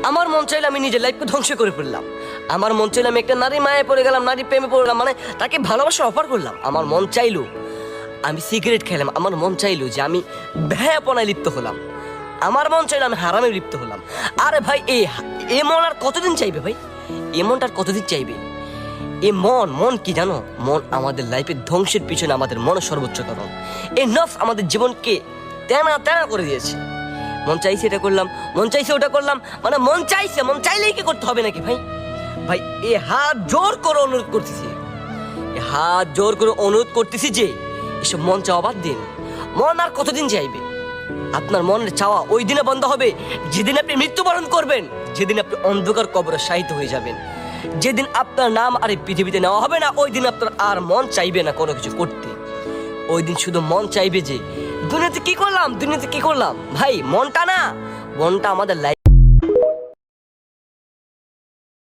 আমার মন চাইলে আমি নিজের লাইফকে ধ্বংস করে ফেললাম। আমার মন চাইলে আমি একটা নারী মায়ে পড়ে গেলাম, নারী প্রেমে পড়লাম, মানে তাকে ভালোবাসার অফার করলাম। আমার মন চাইলো আমি সিগারেট খেলাম, আমার মন চাইলো যে আমি ভ্যাপনায় লিপ্ত হলাম, আমার মন চাইলো আমি হারামে লিপ্ত হলাম। আরে ভাই এ মন আর কতদিন চাইবে ভাই? এ মনটা আর কতদিন চাইবে? এ মন কি জানো? মন আমাদের লাইফের ধ্বংসের পিছনে আমাদের মনের সর্বোচ্চ কারণ। এই নফস আমাদের জীবনকে তেনা তেনা করে দিয়েছে। মন চাইছে এটা করলাম, মন চাইছে ওটা করলাম, মানে মন চাইলেই কি করতে হবে নাকি ভাই? ভাই এ হাত জোর করে অনুরোধ করতেছি, যে এসব মন চাওয়া বাদ দিন। মন আর কতদিন চাইবে? আপনার মনের চাওয়া ওই দিনে বন্ধ হবে যেদিন আপনি মৃত্যুবরণ করবেন, যেদিন আপনি অন্ধকার কবরে শায়িত হয়ে যাবেন, যেদিন আপনার নাম আর এই পৃথিবীতে নেওয়া হবে না। ওই দিন আপনার আর মন চাইবে না কোনো কিছু করতে। ওই দিন শুধু মন চাইবে যে দুনিয়াতে কি করলাম ভাই। মনটা আমাদের লাইফ